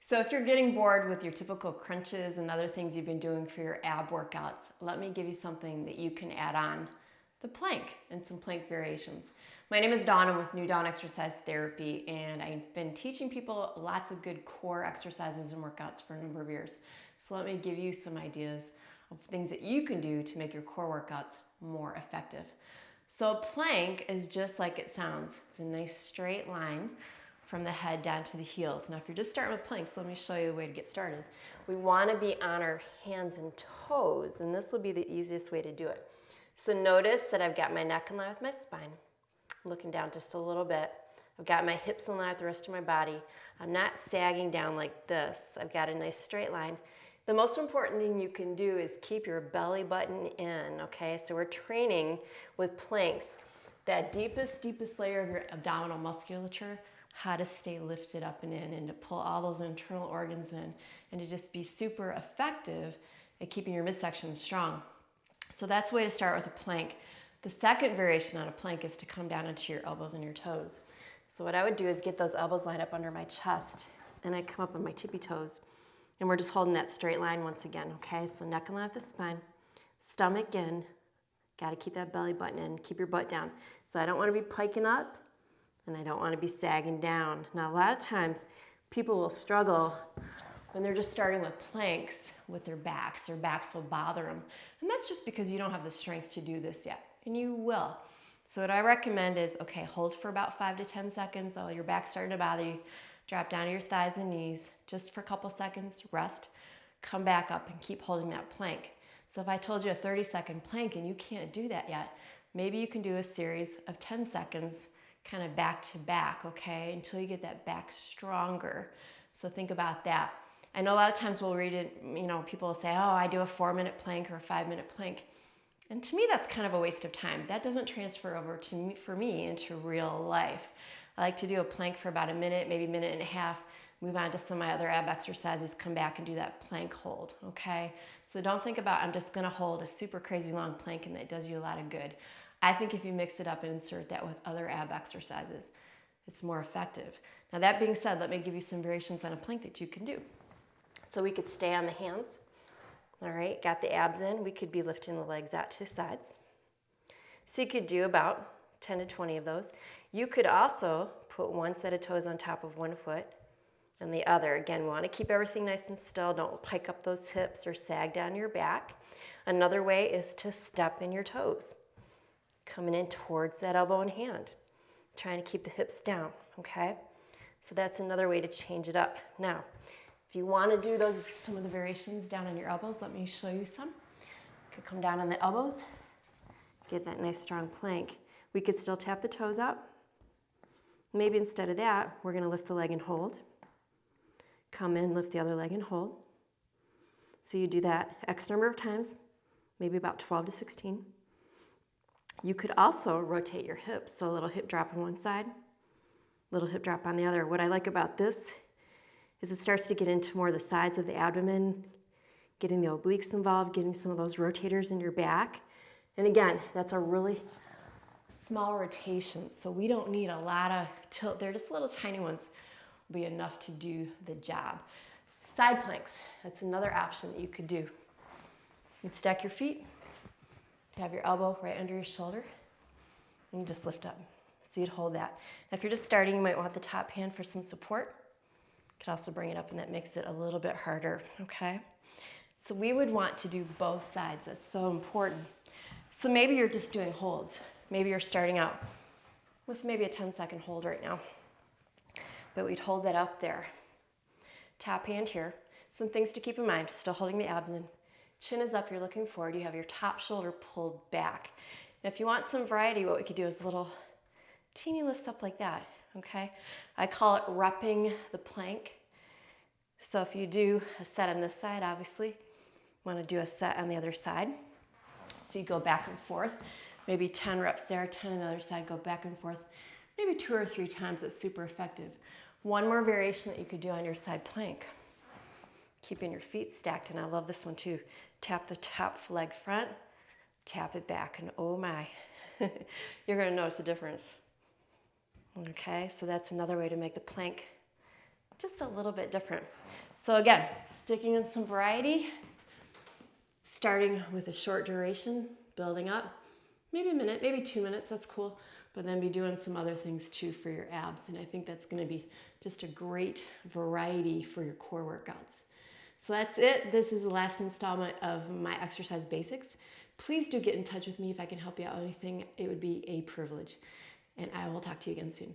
So if you're getting bored with your typical crunches and other things you've been doing for your ab workouts, let me give you something that you can add on, the plank and some plank variations. My name is Dawn. I'm with New Dawn Exercise Therapy, and I've been teaching people lots of good core exercises and workouts for a number of years. So let me give you some ideas of things that you can do to make your core workouts more effective. So a plank is just like it sounds. It's a nice straight line from the head down to the heels. Now if you're just starting with planks, let me show you the way to get started. We want to be on our hands and toes, and this will be the easiest way to do it. So notice that I've got my neck in line with my spine, looking down just a little bit. I've got my hips in line with the rest of my body. I'm not sagging down like this. I've got a nice straight line. The most important thing you can do is keep your belly button in, okay? So we're training with planks, that deepest layer of your abdominal musculature, how to stay lifted up and in and to pull all those internal organs in and to just be super effective at keeping your midsection strong. So that's the way to start with a plank. The second variation on a plank is to come down into your elbows and your toes. So what I would do is get those elbows lined up under my chest, and I'd come up on my tippy toes. And we're just holding that straight line once again, okay? So neck in line with the spine, stomach in. Got to keep that belly button in, keep your butt down. So I don't want to be piking up, and I don't want to be sagging down. Now a lot of times people will struggle when they're just starting with planks with their backs. Their backs will bother them. And that's just because you don't have the strength to do this yet, and you will. So what I recommend is, okay, hold for about 5 to 10 seconds. Oh, your back's starting to bother you. Drop down to your thighs and knees just for a couple seconds, rest, come back up and keep holding that plank. So if I told you a 30-second plank and you can't do that yet, maybe you can do a series of 10 seconds kind of back to back, okay, until you get that back stronger. So think about that. I know a lot of times we'll read it, people will say, oh, I do a 4-minute plank or a 5-minute plank. And to me, that's kind of a waste of time. That doesn't transfer over to me, for me, into real life. I like to do a plank for about a minute, maybe a minute and a half, move on to some of my other ab exercises, come back and do that plank hold, okay? So don't think about, I'm just gonna hold a super crazy long plank and that does you a lot of good. I think if you mix it up and insert that with other ab exercises, it's more effective. Now that being said, let me give you some variations on a plank that you can do. So we could stay on the hands, all right? Got the abs in, we could be lifting the legs out to the sides. So you could do about 10 to 20 of those. You could also put one set of toes on top of one foot and the other. Again, we want to keep everything nice and still. Don't pike up those hips or sag down your back. Another way is to step in your toes, coming in towards that elbow and hand, trying to keep the hips down, okay? So that's another way to change it up. Now, if you want to do some of the variations down on your elbows, let me show you some. You could come down on the elbows, get that nice strong plank. We could still tap the toes up. Maybe instead of that, we're going to lift the leg and hold. Come in, lift the other leg and hold. So you do that X number of times, maybe about 12 to 16. You could also rotate your hips, so a little hip drop on one side, little hip drop on the other. What I like about this is it starts to get into more of the sides of the abdomen, getting the obliques involved, getting some of those rotators in your back. And again, that's a really small rotation, so we don't need a lot of tilt. They're just little tiny ones, will be enough to do the job. Side planks, that's another option that you could do. You can stack your feet, have your elbow right under your shoulder, and you just lift up. So you'd hold that. Now if you're just starting, you might want the top hand for some support. You could also bring it up, and that makes it a little bit harder, okay? So we would want to do both sides. That's so important. So maybe you're just doing holds. Maybe you're starting out with maybe a 10-second hold right now. But we'd hold that up there. Top hand here. Some things to keep in mind. Still holding the abs in. Chin is up, you're looking forward. You have your top shoulder pulled back. And if you want some variety, what we could do is little teeny lifts up like that, okay? I call it repping the plank. So if you do a set on this side, obviously, you want to do a set on the other side. So you go back and forth. Maybe 10 reps there, 10 on the other side, go back and forth. Maybe 2 or 3 times, it's super effective. One more variation that you could do on your side plank. Keeping your feet stacked, and I love this one too. Tap the top leg front, tap it back, and oh my, you're gonna notice a difference. Okay, so that's another way to make the plank just a little bit different. So again, sticking in some variety, starting with a short duration, building up, maybe a minute, maybe 2 minutes, that's cool, but then be doing some other things too for your abs. And I think that's gonna be just a great variety for your core workouts. So that's it. This is the last installment of my exercise basics. Please do get in touch with me if I can help you out with anything. It would be a privilege. And I will talk to you again soon.